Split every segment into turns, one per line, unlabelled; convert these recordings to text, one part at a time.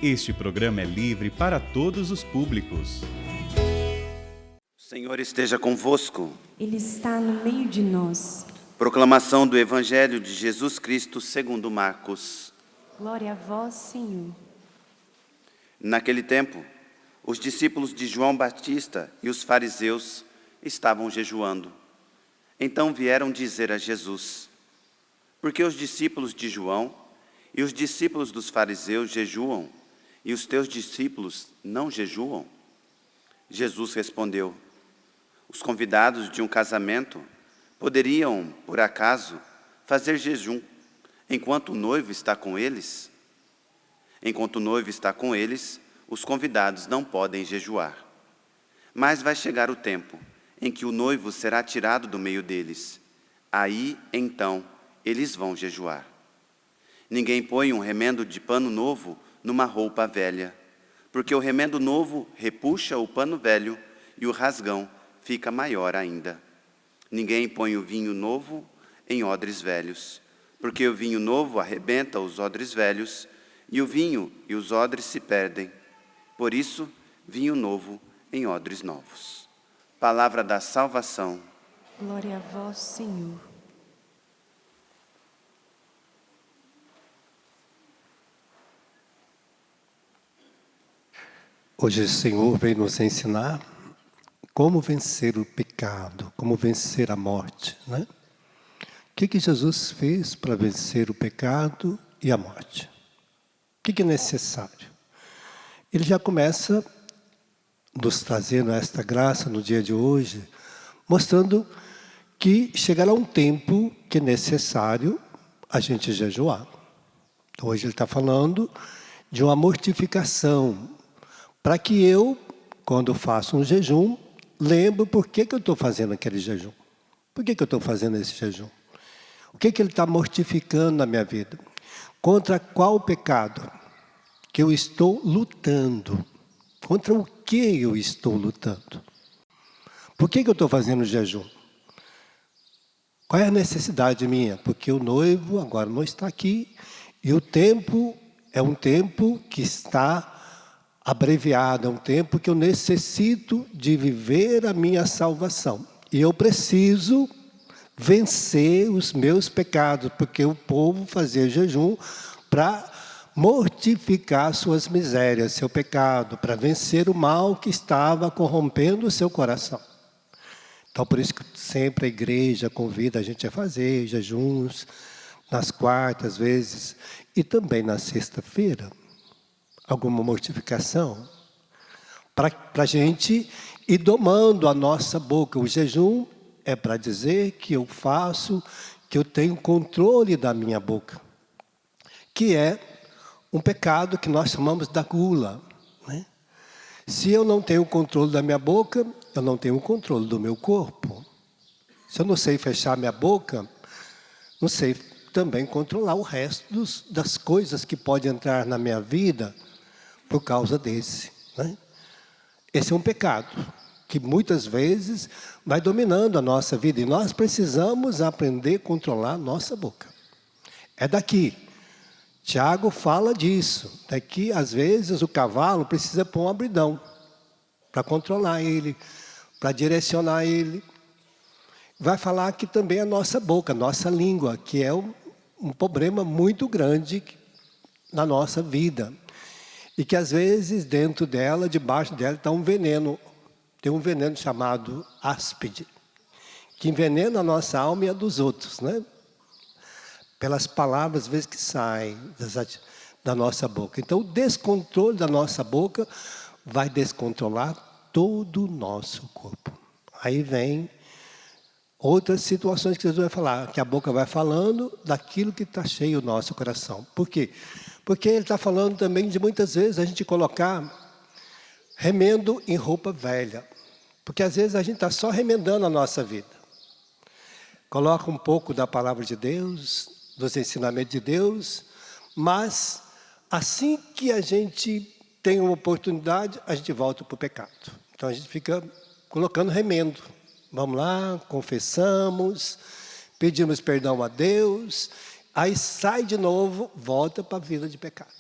Este programa é livre para todos os públicos.
O Senhor esteja convosco.
Ele está no meio de nós.
Proclamação do Evangelho de Jesus Cristo segundo Marcos.
Glória a vós, Senhor.
Naquele tempo, os discípulos de João Batista e os fariseus estavam jejuando. Então vieram dizer a Jesus: por que os discípulos de João e os discípulos dos fariseus jejuam, e os teus discípulos não jejuam? Jesus respondeu: os convidados de um casamento poderiam, por acaso, fazer jejum enquanto o noivo está com eles? Enquanto o noivo está com eles, os convidados não podem jejuar. Mas vai chegar o tempo em que o noivo será tirado do meio deles. Aí, então, eles vão jejuar. Ninguém põe um remendo de pano novo numa roupa velha, porque o remendo novo repuxa o pano velho e o rasgão fica maior ainda. Ninguém põe o vinho novo em odres velhos, porque o vinho novo arrebenta os odres velhos, e o vinho e os odres se perdem. Por isso, vinho novo em odres novos. Palavra da salvação.
Glória a vós, Senhor.
Hoje o Senhor vem nos ensinar como vencer o pecado, como vencer a morte, né? O que Jesus fez para vencer o pecado e a morte? O que é necessário? Ele já começa nos trazendo esta graça no dia de hoje, mostrando que chegará um tempo que é necessário a gente jejuar. Hoje ele está falando de uma mortificação, para que eu, quando faço um jejum, lembre por que eu estou fazendo aquele jejum. Por que eu estou fazendo esse jejum? O que ele está mortificando na minha vida? Contra qual pecado que eu estou lutando? Contra o que eu estou lutando? Por que eu estou fazendo o jejum? Qual é a necessidade minha? Porque o noivo agora não está aqui e o tempo é um tempo que está abreviado, é um tempo que eu necessito de viver a minha salvação. E eu preciso vencer os meus pecados, porque o povo fazia jejum para mortificar suas misérias, seu pecado, para vencer o mal que estava corrompendo o seu coração. Então, por isso que sempre a igreja convida a gente a fazer jejuns nas quartas vezes e também na sexta-feira. Alguma mortificação, para a gente ir domando a nossa boca. O jejum é para dizer que eu faço, que eu tenho controle da minha boca, que é um pecado que nós chamamos da gula, né? Se eu não tenho controle da minha boca, eu não tenho controle do meu corpo. Se eu não sei fechar minha boca, não sei também controlar o resto das coisas que podem entrar na minha vida por causa desse, né? Esse é um pecado que muitas vezes vai dominando a nossa vida. E nós precisamos aprender a controlar a nossa boca. É daqui. Tiago fala disso. Daqui, às vezes, o cavalo precisa pôr um abridão para controlar ele, para direcionar ele. Vai falar que também a nossa boca, a nossa língua, que é um problema muito grande na nossa vida. E que às vezes dentro dela, debaixo dela, está um veneno. Tem um veneno chamado áspide, que envenena a nossa alma e a dos outros, né? Pelas palavras, às vezes, que saem da nossa boca. Então, o descontrole da nossa boca vai descontrolar todo o nosso corpo. Aí vem outras situações que Jesus vai falar, que a boca vai falando daquilo que está cheio o nosso coração. Por quê? Porque ele está falando também de muitas vezes a gente colocar remendo em roupa velha. Porque às vezes a gente está só remendando a nossa vida. Coloca um pouco da palavra de Deus, dos ensinamentos de Deus, mas assim que a gente tem uma oportunidade, a gente volta para o pecado. Então a gente fica colocando remendo. Vamos lá, confessamos, pedimos perdão a Deus, aí sai de novo, volta para a vida de pecado.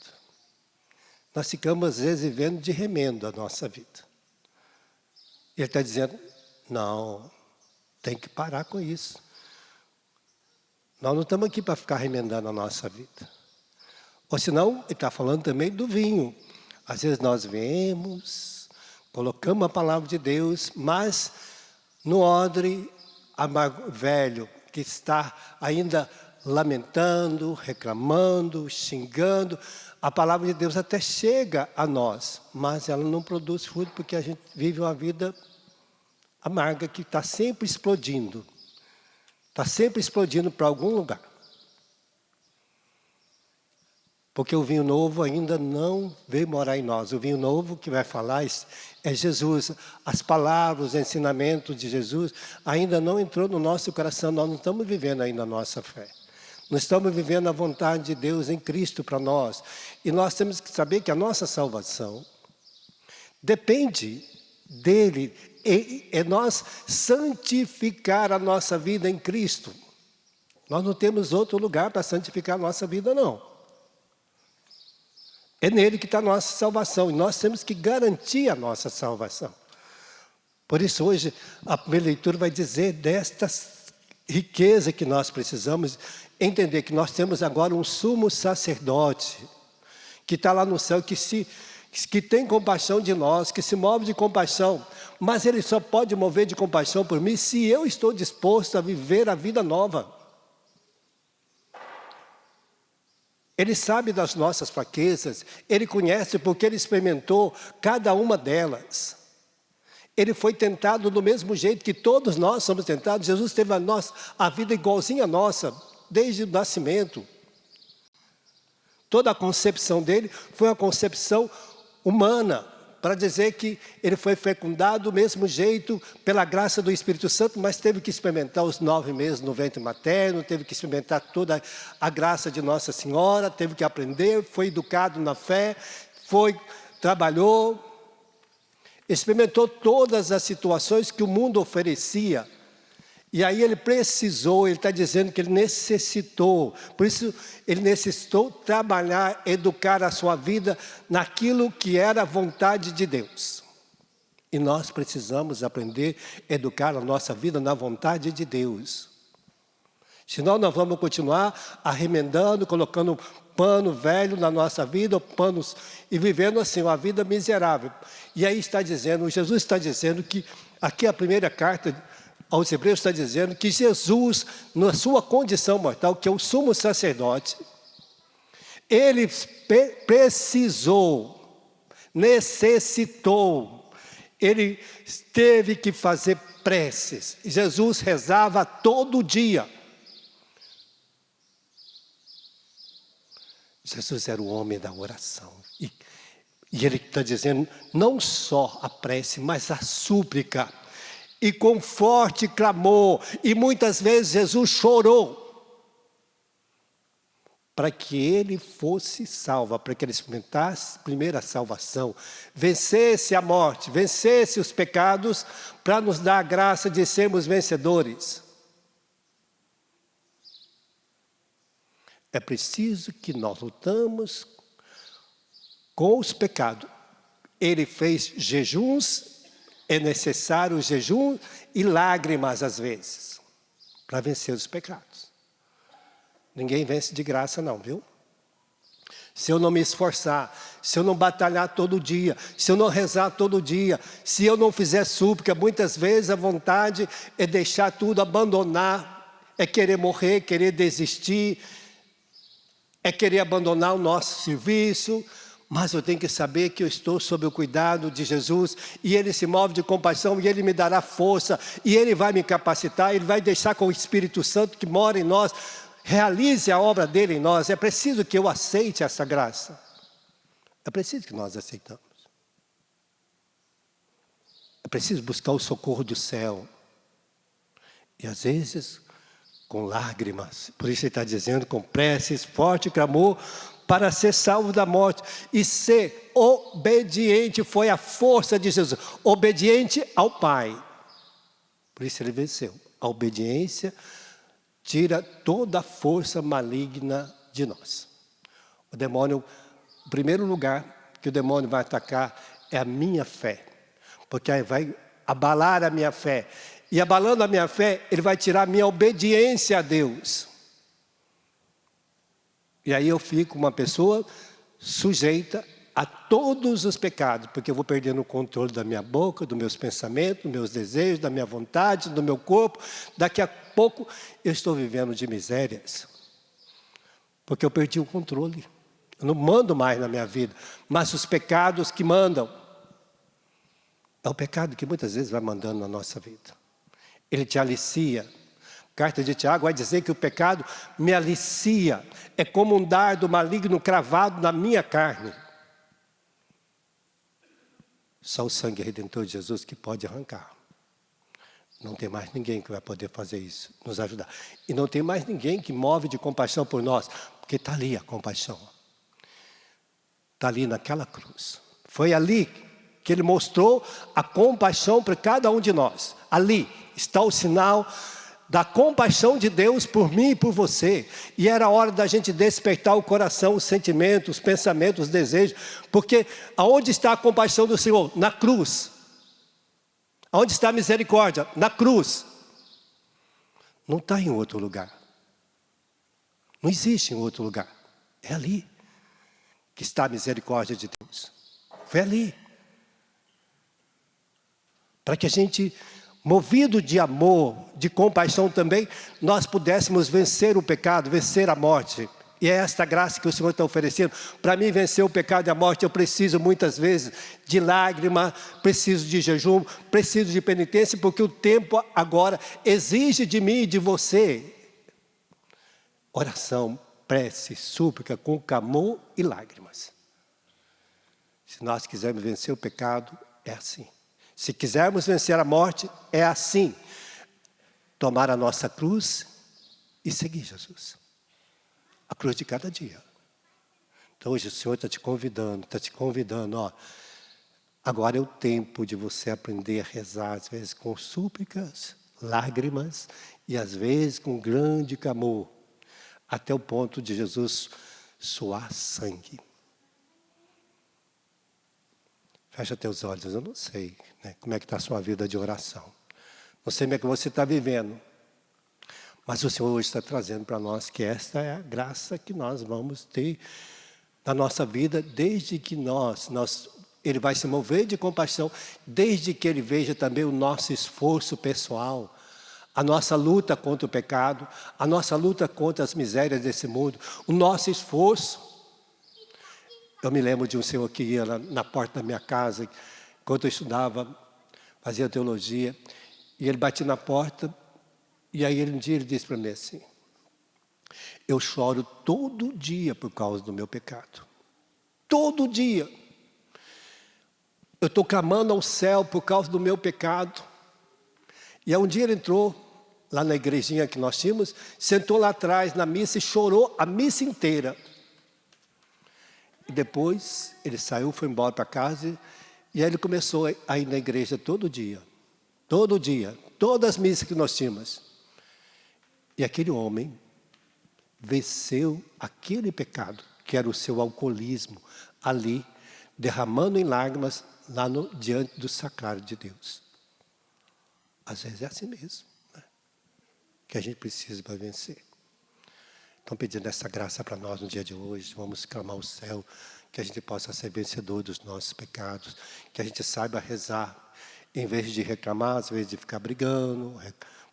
nós ficamos às vezes vivendo de remendo a nossa vida. Ele está dizendo, não, tem que parar com isso. Nós não estamos aqui para ficar remendando a nossa vida. Ou senão, ele está falando também do vinho. Às vezes nós vemos, colocamos a palavra de Deus, mas no odre amargo, velho, que está ainda lamentando, reclamando, xingando, a palavra de Deus até chega a nós, mas ela não produz fruto porque a gente vive uma vida amarga que está sempre explodindo. Está sempre explodindo para algum lugar. Porque o vinho novo ainda não veio morar em nós. O vinho novo que vai falar é Jesus. As palavras, os ensinamentos de Jesus ainda não entrou no nosso coração. Nós não estamos vivendo ainda a nossa fé. Nós estamos vivendo a vontade de Deus em Cristo para nós. E nós temos que saber que a nossa salvação depende dele. É nós santificar a nossa vida em Cristo. Nós não temos outro lugar para santificar a nossa vida, não. É nele que está a nossa salvação. E nós temos que garantir a nossa salvação. Por isso hoje a primeira leitura vai dizer desta riqueza que nós precisamos entender que nós temos agora um sumo sacerdote que está lá no céu, que tem compaixão de nós, que se move de compaixão, mas ele só pode mover de compaixão por mim se eu estou disposto a viver a vida nova. Ele sabe das nossas fraquezas, ele conhece porque ele experimentou cada uma delas. Ele foi tentado do mesmo jeito que todos nós somos tentados. Jesus teve a vida igualzinha a nossa, desde o nascimento. Toda a concepção dele foi uma concepção humana, para dizer que ele foi fecundado do mesmo jeito, pela graça do Espírito Santo, mas teve que experimentar os 9 meses no ventre materno, teve que experimentar toda a graça de Nossa Senhora, teve que aprender, foi educado na fé, trabalhou, experimentou todas as situações que o mundo oferecia. E aí ele precisou, ele está dizendo que ele necessitou, por isso ele necessitou trabalhar, educar a sua vida naquilo que era a vontade de Deus. E nós precisamos aprender a educar a nossa vida na vontade de Deus. Senão nós vamos continuar arremendando, colocando pano velho na nossa vida, panos, e vivendo assim uma vida miserável. E aí está dizendo, Jesus está dizendo que, aqui a primeira carta aos Hebreus está dizendo que Jesus, na sua condição mortal, que é o sumo sacerdote, ele necessitou, ele teve que fazer preces. Jesus rezava todo dia. Jesus era o homem da oração. E ele está dizendo, não só a prece, mas a súplica. E com forte clamor, e muitas vezes Jesus chorou, para que ele fosse salvo, para que ele experimentasse primeiro a salvação, vencesse a morte, vencesse os pecados, para nos dar a graça de sermos vencedores. É preciso que nós lutamos com os pecados. Ele fez jejuns. É necessário jejum e lágrimas às vezes, para vencer os pecados. Ninguém vence de graça não, viu? Se eu não me esforçar, se eu não batalhar todo dia, se eu não rezar todo dia, se eu não fizer súplica, muitas vezes a vontade é deixar tudo, abandonar, é querer morrer, querer desistir, é querer abandonar o nosso serviço. Mas eu tenho que saber que eu estou sob o cuidado de Jesus, e Ele se move de compaixão, e Ele me dará força, e Ele vai me capacitar, Ele vai deixar com o Espírito Santo que mora em nós, realize a obra dEle em nós. É preciso que eu aceite essa graça. É preciso que nós aceitamos. É preciso buscar o socorro do céu. E às vezes, com lágrimas. Por isso Ele está dizendo, com preces, forte clamor, para ser salvo da morte. E ser obediente foi a força de Jesus. Obediente ao Pai. Por isso ele venceu. A obediência tira toda a força maligna de nós. O demônio, em primeiro lugar, que o demônio vai atacar é a minha fé. Porque aí vai abalar a minha fé. E abalando a minha fé, ele vai tirar a minha obediência a Deus. E aí eu fico uma pessoa sujeita a todos os pecados, porque eu vou perdendo o controle da minha boca, dos meus pensamentos, dos meus desejos, da minha vontade, do meu corpo. Daqui a pouco eu estou vivendo de misérias, porque eu perdi o controle. Eu não mando mais na minha vida, mas os pecados que mandam. É o pecado que muitas vezes vai mandando na nossa vida. Ele te alicia. A carta de Tiago vai dizer que o pecado me alicia. É como um dardo maligno cravado na minha carne. Só o sangue redentor de Jesus que pode arrancar. Não tem mais ninguém que vai poder fazer isso, nos ajudar. E não tem mais ninguém que move de compaixão por nós, porque está ali a compaixão. Está ali naquela cruz. Foi ali que ele mostrou a compaixão para cada um de nós. Ali está o sinal da compaixão de Deus por mim e por você. E era a hora da gente despertar o coração, os sentimentos, os pensamentos, os desejos. Porque aonde está a compaixão do Senhor? Na cruz. Aonde está a misericórdia? Na cruz. Não está em outro lugar. Não existe em outro lugar. É ali que está a misericórdia de Deus. Foi ali. Para que a gente, movido de amor, de compaixão também, nós pudéssemos vencer o pecado, vencer a morte. E é esta graça que o Senhor está oferecendo. Para mim vencer o pecado e a morte, eu preciso muitas vezes de lágrima, preciso de jejum, preciso de penitência, porque o tempo agora exige de mim e de você oração, prece, súplica, com clamor e lágrimas. Se nós quisermos vencer o pecado, é assim. Se quisermos vencer a morte, é assim. Tomar a nossa cruz e seguir Jesus. A cruz de cada dia. Então hoje o Senhor está te convidando, ó. Agora é o tempo de você aprender a rezar, às vezes com súplicas, lágrimas, e às vezes com grande clamor, até o ponto de Jesus suar sangue. Fecha teus olhos, eu não sei, né, como é que está a sua vida de oração. Não sei como é que você está vivendo. Mas o Senhor hoje está trazendo para nós que esta é a graça que nós vamos ter na nossa vida, desde que Ele vai se mover de compaixão, desde que Ele veja também o nosso esforço pessoal, a nossa luta contra o pecado, a nossa luta contra as misérias desse mundo, o nosso esforço. Eu me lembro de um senhor que ia na porta da minha casa, enquanto eu estudava, fazia teologia, e ele batia na porta, e aí um dia ele disse para mim assim: eu choro todo dia por causa do meu pecado. Todo dia. Eu estou clamando ao céu por causa do meu pecado. E aí um dia ele entrou lá na igrejinha que nós tínhamos, sentou lá atrás na missa e chorou a missa inteira. E depois ele saiu, foi embora para casa, e aí ele começou a ir na igreja todo dia, todas as missas que nós tínhamos. E aquele homem venceu aquele pecado, que era o seu alcoolismo, ali, derramando em lágrimas, lá diante do sacrário de Deus. Às vezes é assim mesmo, né, que a gente precisa para vencer. Estão pedindo essa graça para nós no dia de hoje. Vamos clamar ao céu, que a gente possa ser vencedor dos nossos pecados, que a gente saiba rezar, em vez de reclamar, às vezes de ficar brigando,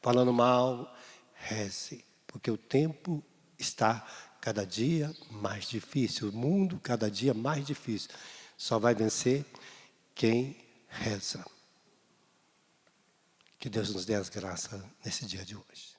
falando mal, reze, porque o tempo está cada dia mais difícil, o mundo cada dia mais difícil. Só vai vencer quem reza. Que Deus nos dê as graças nesse dia de hoje.